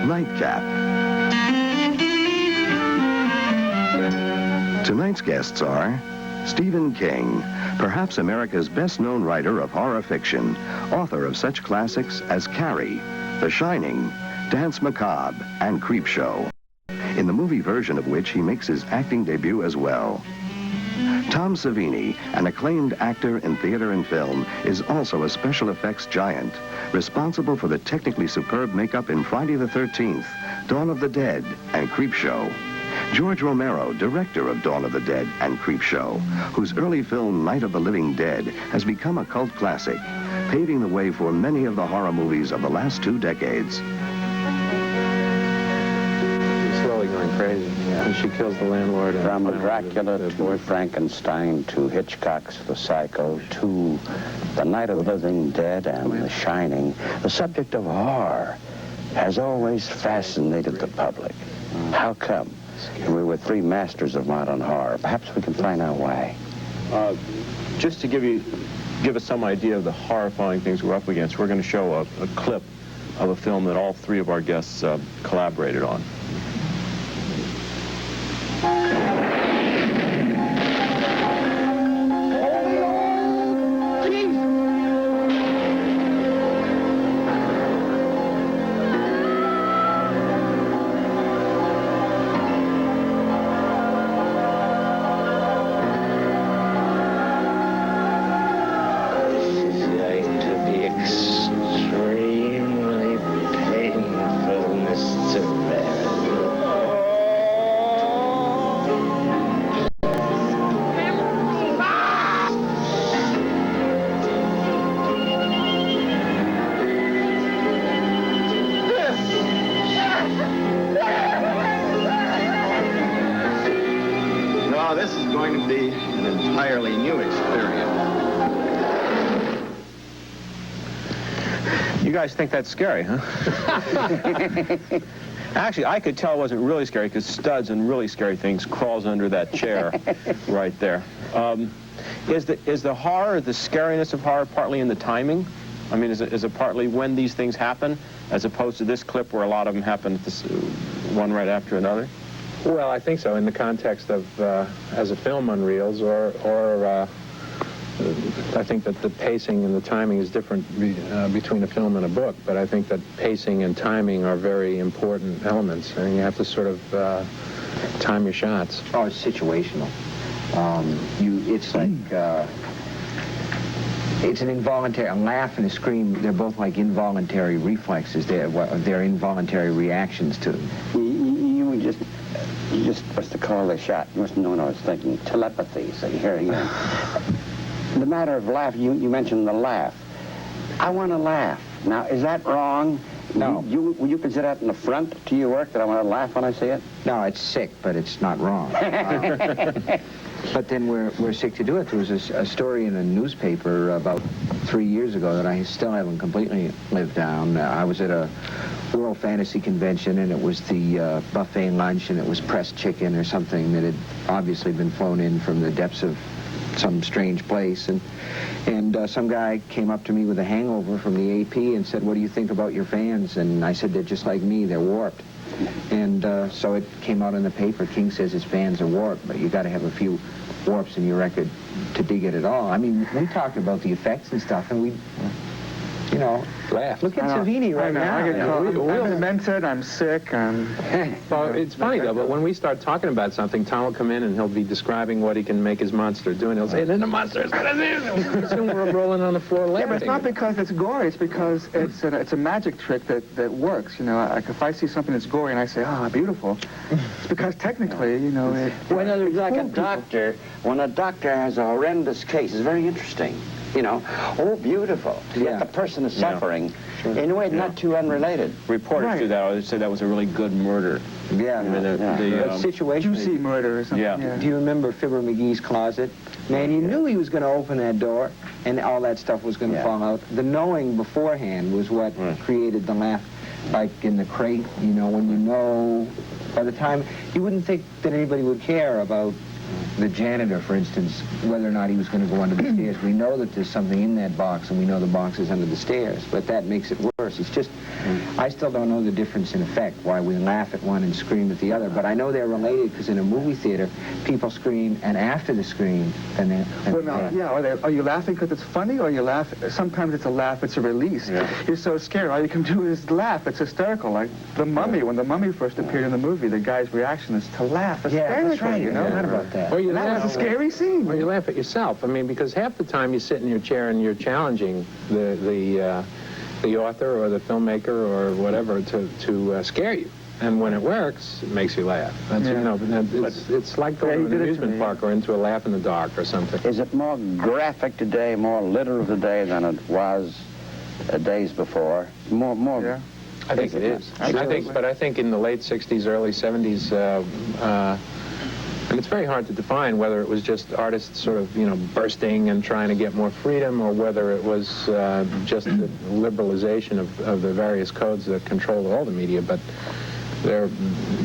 Nightcap. Tonight's guests are Stephen King, perhaps America's best-known writer of horror fiction, author of such classics as Carrie, The Shining, Dance Macabre, and Creepshow, in the movie version of which he makes his acting debut as well. Tom Savini, an acclaimed actor in theater and film, is also a special effects giant, responsible for the technically superb makeup in Friday the 13th, Dawn of the Dead, and Creepshow. George Romero, director of Dawn of the Dead and Creepshow, whose early film Night of the Living Dead has become a cult classic, paving the way for many of the horror movies of the last 2 decades. She's slowly going crazy. Yeah. And she kills the landlord. From Dracula to Frankenstein to Hitchcock's The Psycho to The Night of the Living Dead and The Shining, the subject of horror has always fascinated the public. How come? We were 3 masters of modern horror. Perhaps we can find out why. Just to give us some idea of the horrifying things we're up against, we're going to show a clip of a film that all 3 of our guests collaborated on. This is going to be an entirely new experience. You guys think that's scary, huh? Actually, I could tell it wasn't really scary because Studs and really scary things crawls under that chair right there. Is the horror, the scariness of horror, partly in the timing? I mean, is it partly when these things happen, as opposed to this clip where a lot of them happen at this, one right after another? Well, I think so, in the context of as a film on reels, or I think that the pacing and the timing is different between a film and a book, but I think that pacing and timing are very important elements, and you have to sort of time your shots. Oh, it's situational. It's like, it's an involuntary, a laugh and a scream, they're both like involuntary reflexes. They're involuntary reactions to them. You just must have called the shot. You must have known I was thinking. Telepathy, so you hear it again. The matter of laugh, you mentioned the laugh. I want to laugh. Now, is that wrong? No. Would you consider that an affront to your work, that I want to laugh when I see it? No, it's sick, but it's not wrong. But then we're sick to do it. There was a story in a newspaper about 3 years ago that I still haven't completely lived down. I was at a World Fantasy Convention, and it was the buffet lunch, and it was pressed chicken or something that had obviously been flown in from the depths of some strange place. And some guy came up to me with a hangover from the AP and said, "What do you think about your fans?" And I said, "They're just like me, they're warped." And so it came out in the paper. King says his fans are warped, but you got to have a few warps in your record to dig it at all. I mean, we talked about the effects and stuff, and we, you know, laugh. Look at Savini right now. I get called. I'm demented, I'm sick, Well, it's funny, though, but when we start talking about something, Tom will come in and he'll be describing what he can make his monster do, and he'll say, "Then the monster is going to do." We're rolling on the floor laughing. Yeah, but it's not because it's gory. It's because it's a magic trick that works. You know, like if I see something that's gory and I say, "Oh, beautiful," it's because technically, you know, when a doctor has a horrendous case, it's very interesting. You know, oh, beautiful. Yet the person is suffering in a way not too unrelated. Reporters do that. They say that was a really good murder. Yeah, the situation. Juicy murder or something. Yeah. Do you remember Fibber McGee's closet? Man, you knew he was going to open that door, and all that stuff was going to fall out. The knowing beforehand was what created the laugh. Like in the crate, you know, when you know, by the time, you wouldn't think that anybody would care about the janitor, for instance, whether or not he was going to go under the stairs. We know that there's something in that box, and we know the box is under the stairs, but that makes it worse. It's just, I still don't know the difference in effect, why we laugh at one and scream at the other, but I know they're related because in a movie theater, people scream, and after the scream, and then... Well, now, yeah, are you laughing because it's funny, or you laugh, sometimes it's a laugh, it's a release. Yeah. You're so scared, all you can do is laugh. It's hysterical, like The Mummy. When The Mummy first appeared in the movie, the guy's reaction is to laugh hysterically, that's right, you know? Right about that. Or you that laugh, was a scary scene. Or you laugh at yourself. I mean, because half the time you sit in your chair and you're challenging the author or the filmmaker or whatever to scare you. And when it works, it makes you laugh. That's, you know, it's like going to an amusement park or into a laugh in the dark or something. Is it more graphic today, more literal today than it was days before? More. Yeah. I think it is. But I think in the late 60s, early 70s, and it's very hard to define whether it was just artists sort of, you know, bursting and trying to get more freedom, or whether it was just the liberalization of the various codes that control all the media. But there,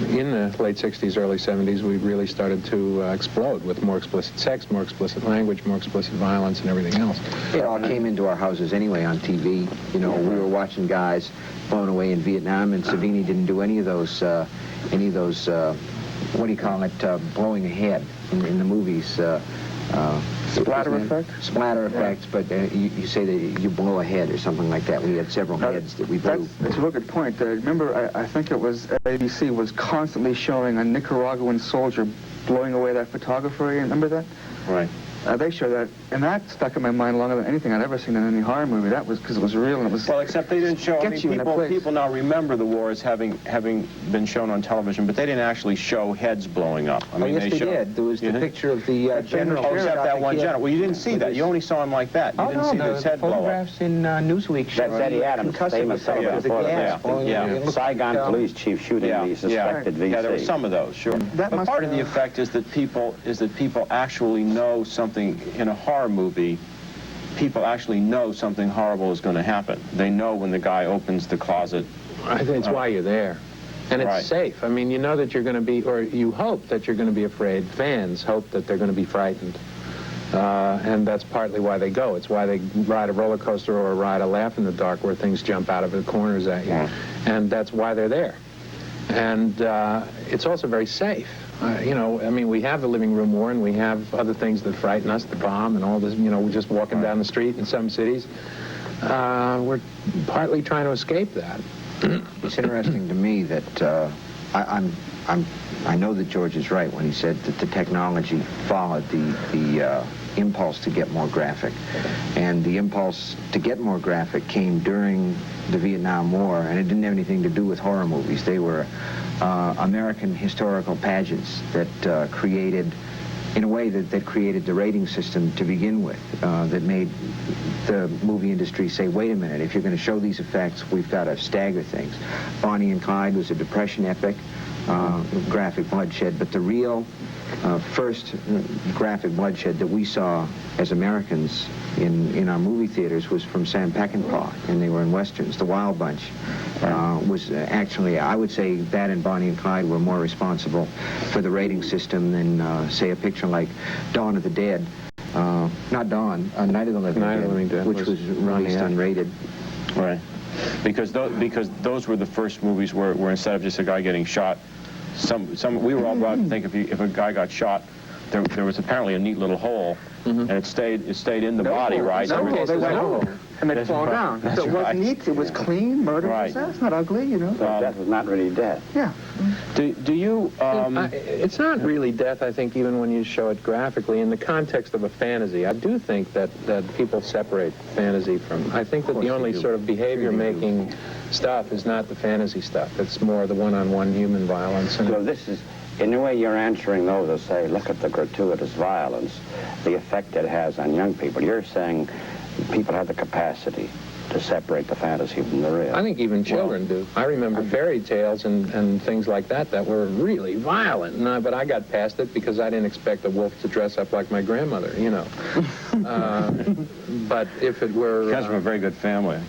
in the late 60s, early 70s, we really started to explode with more explicit sex, more explicit language, more explicit violence, and everything else. It all came into our houses anyway on TV. You know, we were watching guys blown away in Vietnam, and Savini didn't do any of those, what do you call it, blowing ahead in the movies. Splatter effect? Splatter effects, but you say that you blow a head or something like that. We had several heads that we blew. That's a real good point. Remember, I think it was ABC was constantly showing a Nicaraguan soldier blowing away that photographer. Remember that? Right. They show that, and that stuck in my mind longer than anything I'd ever seen in any horror movie. That was because it was real and it was. Well, except they didn't show. I mean, people now remember the war as having been shown on television, but they didn't actually show heads blowing up. I mean, yes, they did. There was the picture of the general. Oh, except that one general. Well, you didn't see that. You only saw him like that. You didn't see his head blow up. Photographs in Newsweek. That's Eddie Adams' famous photograph. Saigon police chief shooting the suspected VC. Yeah, there were some of those, sure. But part of the effect is that people actually know something in a horror movie. People actually know something horrible is going to happen. They know when the guy opens the closet. I think it's why you're there. And it's safe. I mean, you know that you're going to be, or you hope that you're going to be afraid. Fans hope that they're going to be frightened. And that's partly why they go. It's why they ride a roller coaster or ride a laugh in the dark where things jump out of the corners at you. And that's why they're there. And it's also very safe. You know, I mean, we have the living room war, and we have other things that frighten us, the bomb and all this. You know, we're just walking down the street in some cities. We're partly trying to escape that. It's interesting to me that I know that George is right when he said that the technology followed the impulse to get more graphic, and the impulse to get more graphic came during the Vietnam War, and it didn't have anything to do with horror movies. They were American historical pageants that created, in a way, that created the rating system to begin with, that made the movie industry say, wait a minute, if you're going to show these effects, we've got to stagger things. Bonnie and Clyde was a Depression epic, graphic bloodshed, but the real first graphic bloodshed that we saw as Americans in our movie theaters was from Sam Peckinpah, and they were in Westerns. The Wild Bunch was actually, I would say that and Bonnie and Clyde were more responsible for the rating system than, say, a picture like Dawn of the Dead. Not Dawn, Night of the Living Dead, which was released unrated. Right. Because those were the first movies where instead of just a guy getting shot, we were all brought to think if a guy got shot, there was apparently a neat little hole, and it stayed in the body, right? And they'd fall down. So it wasn't neat, it was clean, murder. That's not ugly, you know. That was not really death. Yeah. Do you... it's not really death, I think, even when you show it graphically. In the context of a fantasy, I do think that people separate fantasy from... I think that the only sort of behavior-making stuff is not the fantasy stuff. It's more the one-on-one human violence. And so this is... In a way, you're answering those that say, look at the gratuitous violence, the effect it has on young people. You're saying people have the capacity to separate the fantasy from the real. I think even children do. I remember fairy tales and things like that were really violent, but I got past it because I didn't expect a wolf to dress up like my grandmother, you know. But if it were... You guys were a very good family.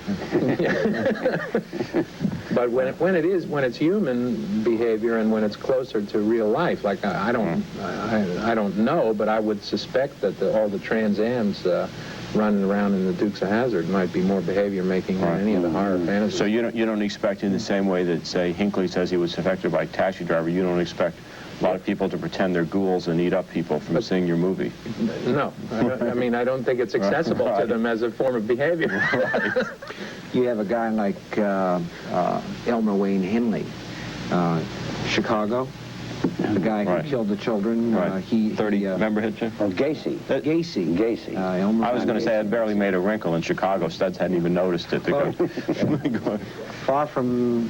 But when it's human behavior and when it's closer to real life, like I don't know, but I would suspect that all the Trans Ams running around in the Dukes of Hazzard might be more behavior making than any of the horror fantasies. So you don't expect, in the same way that, say, Hinckley says he was affected by Taxi Driver, you don't expect a lot of people to pretend they're ghouls and eat up people from seeing your movie? No. I mean, I don't think it's accessible to them as a form of behavior. Right. You have a guy like Elmer Wayne Henley, Chicago, the guy who killed the children. Right. 30, remember Hitcher? Oh, Gacy. Gacy. I was going to say, it barely made a wrinkle in Chicago. Studs hadn't even noticed it. Far from,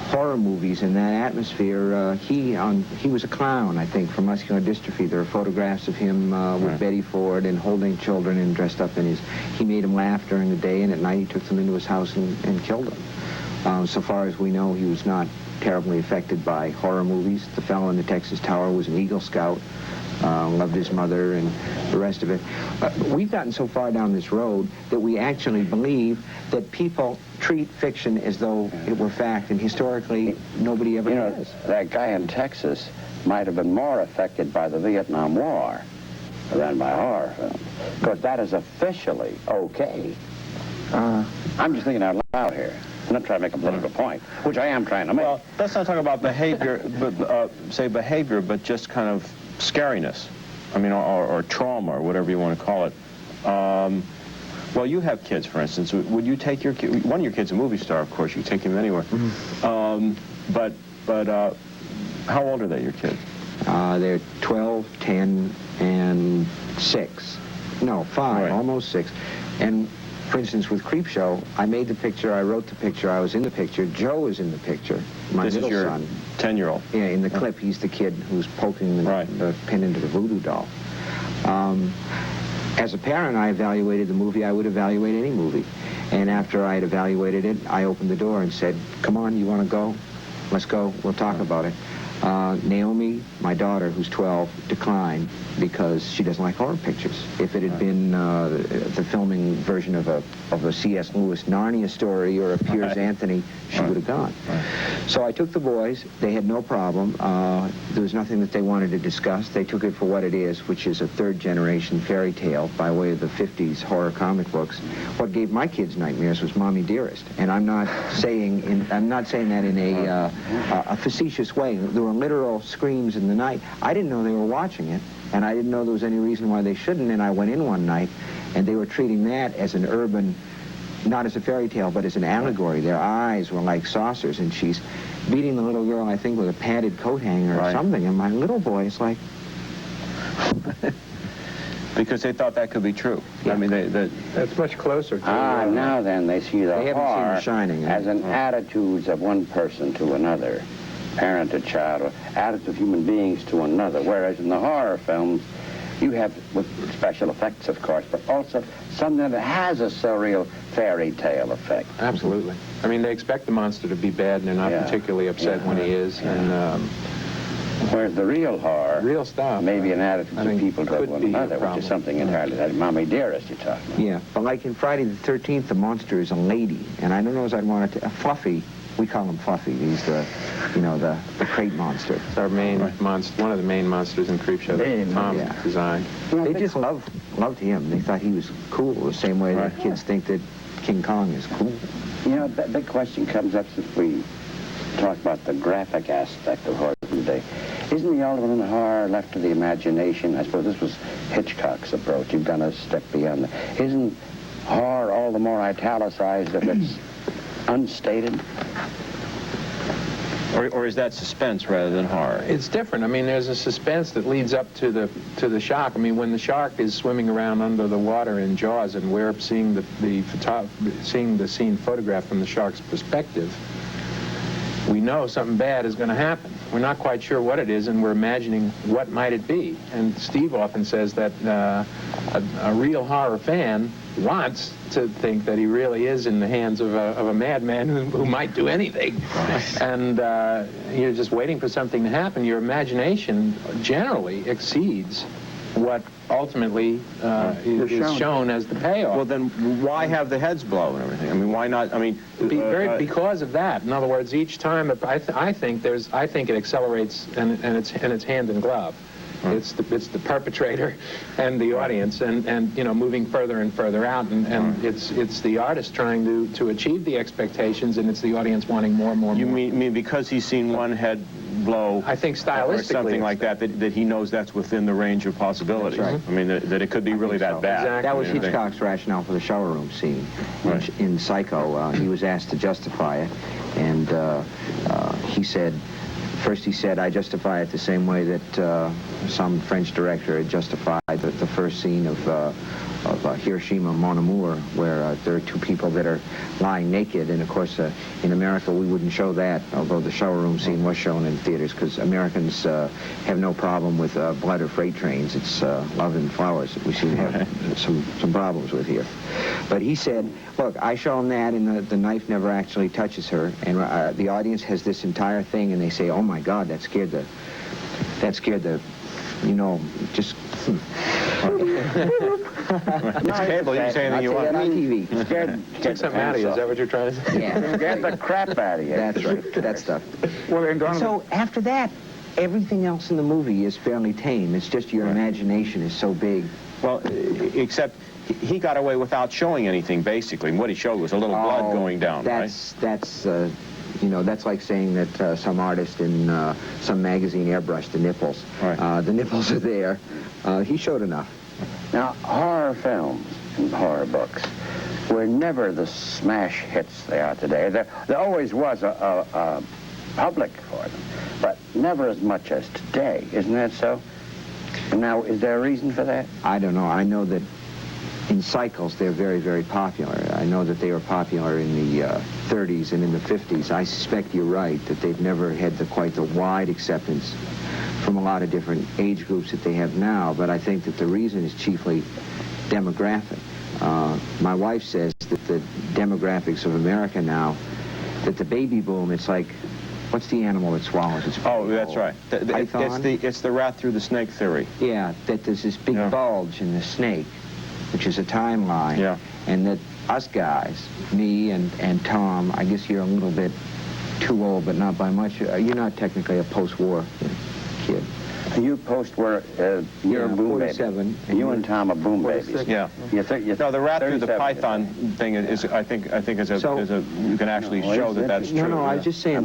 horror movies in that atmosphere, he was a clown, I think, for muscular dystrophy. There are photographs of him with Betty Ford and holding children and dressed up in his... He made them laugh during the day, and at night he took them into his house and killed them. So far as we know, he was not terribly affected by horror movies. The fellow in the Texas Tower was an Eagle Scout, loved his mother and the rest of it. We've gotten so far down this road that we actually believe that people treat fiction as though it were fact, and historically nobody ever has. That guy in Texas might have been more affected by the Vietnam War than by horror films, because that is officially okay. I'm just thinking out loud here. I'm not trying to make a political point, which I am trying to make. Well, let's not talk about behavior, but say behavior, but just kind of scariness. I mean, or trauma, or whatever you want to call it. Well, you have kids, for instance. Would you take your kid? One of your kids a movie star, of course. You take him anywhere. But how old are they, your kids? They're 12, 10, and 6. No, 5, Right. almost 6. And for instance, with Creepshow, I made the picture, I wrote the picture, I was in the picture, Joe is in the picture, my This middle is your son. 10-year-old. Yeah, in the clip, he's the kid who's poking the pin into the voodoo doll. As a parent, I evaluated the movie. I would evaluate any movie. And after I had evaluated it, I opened the door and said, come on, you want to go? Let's go. We'll talk about it. Naomi, my daughter, who's 12, declined because she doesn't like horror pictures. If it had been the filming version of a C.S. Lewis Narnia story or a Piers Anthony, she would have gone. So I took the boys. They had no problem. There was nothing that they wanted to discuss. They took it for what it is, which is a third-generation fairy tale by way of the 50s horror comic books. What gave my kids nightmares was Mommy Dearest, and I'm not saying that in a facetious way. There were literal screams in the night. I didn't know they were watching it, and I didn't know there was any reason why they shouldn't, and I went in one night, and they were treating that as an urban, not as a fairy tale, but as an allegory. Their eyes were like saucers, and she's beating the little girl, I think, with a padded coat hanger or something, and my little boy is like... Because they thought that could be true. Yeah. I mean, that's much closer to... now then they see the horror as an attitudes of one person to another, parent to child, or attitudes of human beings to another, whereas in the horror films, you have, with special effects, of course, but also something that has a surreal fairy tale effect. Absolutely. I mean, they expect the monster to be bad, and they're not particularly upset when he is. And whereas the real horror, real stuff, maybe an attitude of people to one another, which is something entirely that Mommy Dearest you're talking about. Yeah, but like in Friday the 13th, the monster is a lady, and I don't know as I'd want it to... Fluffy. We call him Fluffy. He's the crate monster. It's our main monster, one of the main monsters in Creepshow that Tom designed. They just loved him. They thought he was cool, the same way that kids think that King Kong is cool. You know, that big question comes up since we talk about the graphic aspect of horror today. Isn't the ultimate horror left to the imagination? I suppose this was Hitchcock's approach. You've gone a step beyond that. Isn't horror all the more italicized if it's unstated? Or is that suspense rather than horror? It's different. I mean, there's a suspense that leads up to the shark. I mean, when the shark is swimming around under the water in Jaws, and we're seeing seeing the scene photographed from the shark's perspective, we know something bad is going to happen. We're not quite sure what it is, and we're imagining what might it be. And Steve often says that a real horror fan wants to think that he really is in the hands of a madman who might do anything. And you're just waiting for something to happen. Your imagination generally exceeds what ultimately is shown as the payoff. Well, then why have the heads blow and everything? I mean, why not? I mean, because of that. In other words, each time I think it accelerates, and it's hand in glove. It's the perpetrator and the audience, and you know, moving further and further out, and it's the artist trying to achieve the expectations, and it's the audience wanting more and more. You mean because he's seen one head blow? I think stylistically, or something like that he knows that's within the range of possibilities. That's right. I mean, that it could be really that bad. Exactly. That was Hitchcock's rationale for the shower room scene. Right. In Psycho, he was asked to justify it, and he said, first he said, I justify it the same way that some French director had justified the first scene of Hiroshima, Mon Amour, where there are two people that are lying naked, and of course in America we wouldn't show that, although the shower room scene was shown in theaters, because Americans have no problem with blood or freight trains. It's love and flowers that we seem to have some problems with here. But he said, look, I show them that, and the knife never actually touches her, and the audience has this entire thing, and they say, oh my God, that scared the, you know, just... It's cable. You can say anything you want. On TV. Take something out of you. Is that what you're trying to say? Yeah. Get the crap out of you. That's right. That stuff. Well, and So after that, everything else in the movie is fairly tame. It's just your imagination is so big. Well, except he got away without showing anything, basically. And what he showed was a little blood going down, that's you know, that's like saying that some artist in some magazine airbrushed the nipples. Right. The nipples are there. He showed enough. Now, horror films and horror books were never the smash hits they are today. There always was a public for them, but never as much as today. Isn't that so? And now, is there a reason for that? I don't know. I know that in cycles they're very, very popular. I know that they were popular in the 30s and in the 50s. I suspect you're right, that they've never had quite the wide acceptance from a lot of different age groups that they have now, but I think that the reason is chiefly demographic. My wife says that the demographics of America now, that the baby boom, it's like, what's the animal that swallows its Oh, that's right. Python? It's the rat through the snake theory. Yeah, that there's this big bulge in the snake, which is a timeline, and that us guys, me and Tom, I guess you're a little bit too old, but not by much. You're not technically a post-war kid. You post-war, you're a boom 47, baby. And you and Tom are boom 46. babies. Yeah. No, the rat through the python thing is, I think is a you can actually show that that's true. No, I was just saying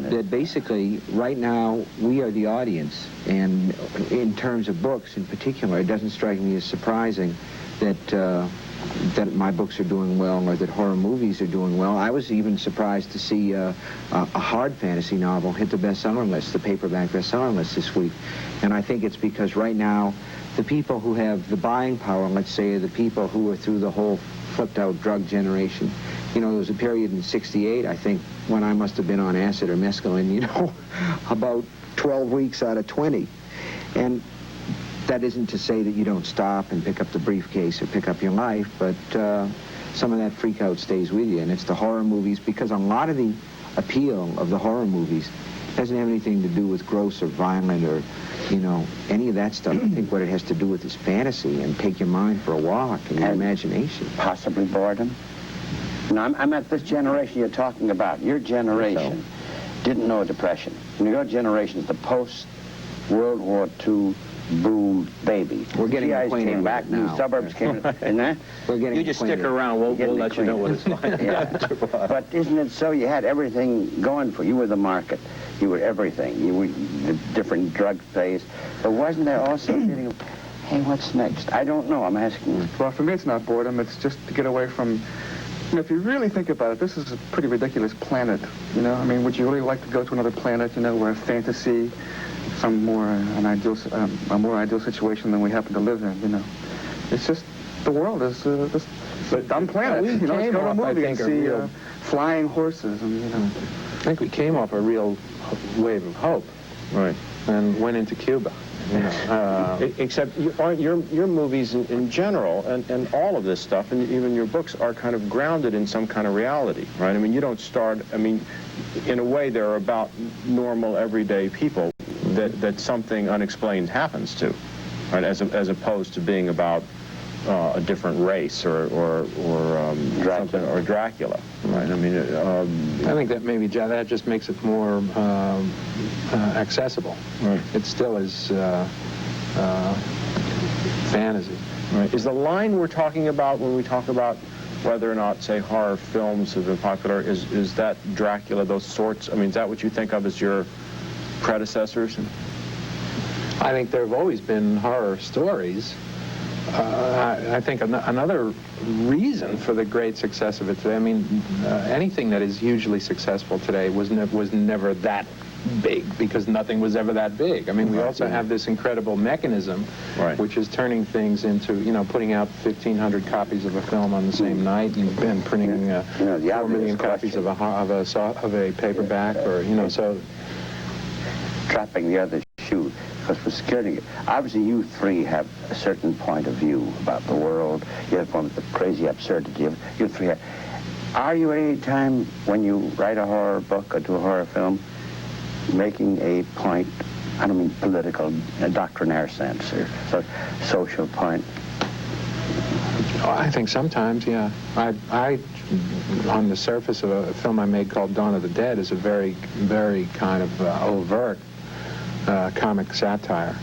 that basically right now we are the audience, and in terms of books in particular, it doesn't strike me as surprising that my books are doing well or that horror movies are doing well. I was even surprised to see a hard fantasy novel hit the bestseller list, the paperback bestseller list this week. And I think it's because right now the people who have the buying power, let's say, are the people who were through the whole flipped out drug generation. You know, there was a period in '68, I think, when I must have been on acid or mescaline, you know, about 12 weeks out of 20. And that isn't to say that you don't stop and pick up the briefcase or pick up your life, but some of that freak out stays with you. And it's the horror movies, because a lot of the appeal of the horror movies doesn't have anything to do with gross or violent or, you know, any of that stuff. I think what it has to do with is fantasy and take your mind for a walk and your imagination. Possibly boredom. No, I'm at this generation you're talking about. Your generation didn't know depression. And your generation is the post-World War II boom baby. We're getting GIs acquainted came back, now. new suburbs came in there. We're getting You just stick around, we'll let you know what it's like. Yeah. But isn't it so? You had everything going for you. You were the market. You were everything. You were the different drug phase. But wasn't there also a feeling of, hey, what's next? I don't know. I'm asking you. Well, for me, it's not boredom. It's just to get away from, you know, if you really think about it, this is a pretty ridiculous planet, you know? I mean, would you really like to go to another planet, you know, where fantasy, some more a more ideal situation than we happen to live in, you know? It's just, the world is this a dumb planet. You know, let's go to a movie and see flying horses and, you know. I think we came off a real wave of hope. Right. And went into Cuba. You know, except your movies in general and all of this stuff, and even your books, are kind of grounded in some kind of reality, right? I mean, you don't start, I mean, in a way they're about normal, everyday people that something unexplained happens to. right? As opposed to being about a different race or something, or Dracula, right? I mean, I think that maybe that just makes it more accessible. Right. It still is fantasy. Right. Is the line we're talking about when we talk about whether or not, say, horror films have been popular, is that Dracula, those sorts? I mean, is that what you think of as your predecessors? I think there have always been horror stories. I think another reason for the great success of it today, I mean, anything that is hugely successful today was never that big, because nothing was ever that big. I mean, we also have this incredible mechanism, right, which is turning things into, you know, putting out 1,500 copies of a film on the same night and printing 4 million copies of a paperback, or, you know, so... Dropping the other shoe, because we're scared of it. Obviously, you three have a certain point of view about the world. You have one with the crazy absurdity of you three. Are you at any time, when you write a horror book or do a horror film, making a point, I don't mean political, a doctrinaire sense, or social point? Oh, I think sometimes, yeah. I, on the surface of a film I made called Dawn of the Dead, is a very, very kind of overt comic satire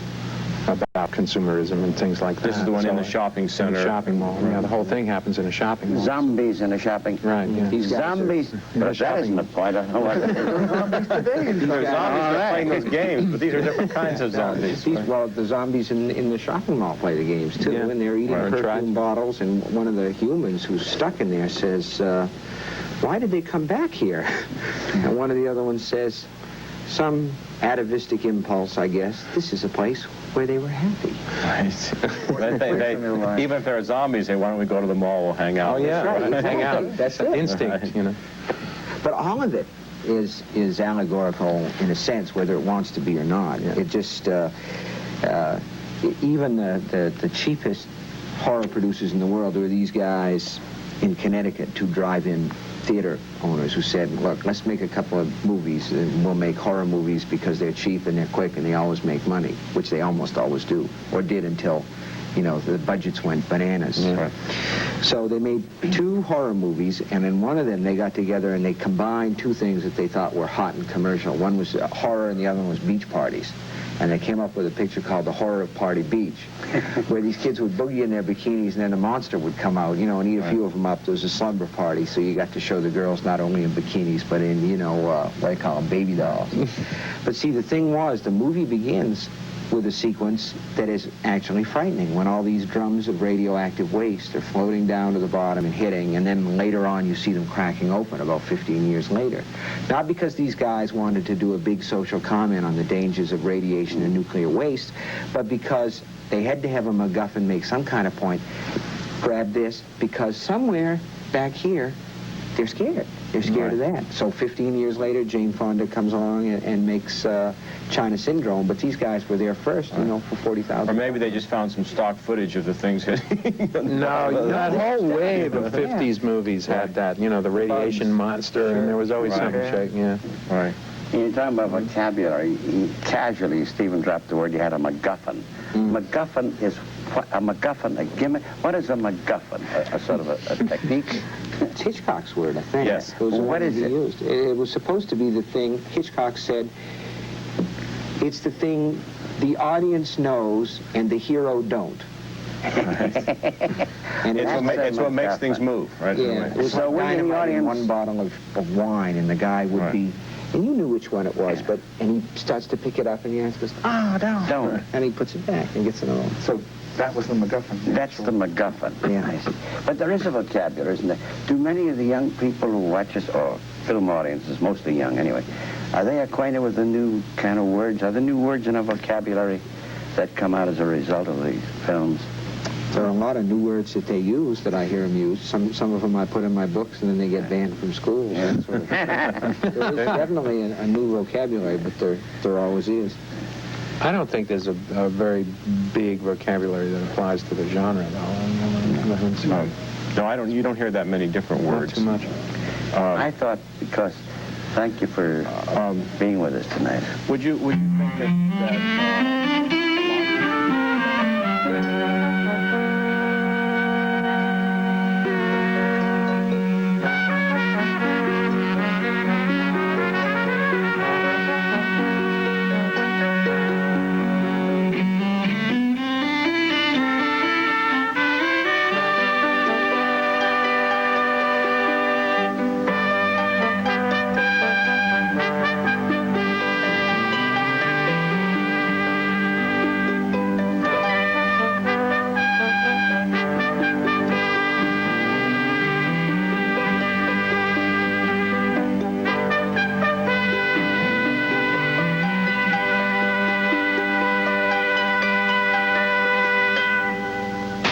about consumerism and things like that. This is the one in the shopping center. In the shopping mall. Yeah, the whole thing happens in a shopping mall. Zombies in a shopping... Right, yeah. These zombies... But that isn't the point. I don't know what... Zombies are playing those games, but these are different kinds of zombies. Well, the zombies in the shopping mall play the games, too. Yeah. And they're eating perfume bottles, and one of the humans who's stuck in there says, why did they come back here? And one of the other ones says, some atavistic impulse, I guess. This is a place where they were happy. Right. Even if there are zombies, say, why don't we go to the mall, we'll hang out. Oh, yeah, right. Hang out. That's an instinct, you know. But all of it is allegorical in a sense, whether it wants to be or not. Yeah. It just, even the cheapest horror producers in the world, there were these guys in Connecticut, 2 drive-in theater owners who said, look, let's make a couple of movies, and we'll make horror movies because they're cheap and they're quick and they always make money, which they almost always do, or did until, you know, the budgets went bananas. Right. So they made 2 horror movies, and in one of them they got together and they combined 2 things that they thought were hot and commercial. One was horror and the other one was beach parties. And they came up with a picture called The Horror of Party Beach, where these kids would boogie in their bikinis and then a monster would come out, you know, and eat a few of them up. There was a slumber party, so you got to show the girls not only in bikinis, but in, you know, what they call them, baby dolls. But see, the thing was, the movie begins with a sequence that is actually frightening, when all these drums of radioactive waste are floating down to the bottom and hitting, and then later on you see them cracking open about 15 years later. Not because these guys wanted to do a big social comment on the dangers of radiation and nuclear waste, but because they had to have a MacGuffin make some kind of point. Grab this, because somewhere back here, they're scared. They're scared of that. So 15 years later, Jane Fonda comes along and makes China Syndrome, but these guys were there first, you know, for $40,000. Or maybe they just found some stock footage of the things hitting. No, that whole wave of 50s movies had that, you know, the radiation monster, and there was always something shaking, yeah. Right. You're talking about vocabulary. Casually, Stephen dropped the word, you had a MacGuffin. MacGuffin is a MacGuffin, a gimmick. What is a MacGuffin? A sort of a technique? It's Hitchcock's word, I think. Yes. It was What is it? Used. It was supposed to be the thing, Hitchcock said, it's the thing the audience knows and the hero don't. And It's what makes things move, right? Yeah, it was So like when the dynamite in audience- one bottle of wine, and the guy would be, and you knew which one it was, but, and he starts to pick it up, and he goes, don't. And he puts it back and gets it on. So that was the MacGuffin. That's the MacGuffin. Yeah. I see. But there is a vocabulary, isn't there? Do many of the young people who watch us, or film audiences, mostly young anyway, are they acquainted with the new kind of words? Are there new words in our vocabulary that come out as a result of these films? There are a lot of new words that they use that I hear them use. Some of them I put in my books, and then they get banned from school. That sort of thing. There is definitely a new vocabulary, but there always is. I don't think there's a very big vocabulary that applies to the genre, though. No, I don't. You don't hear that many different words. Not too much. I thought, because, thank you for being with us tonight. Would you think that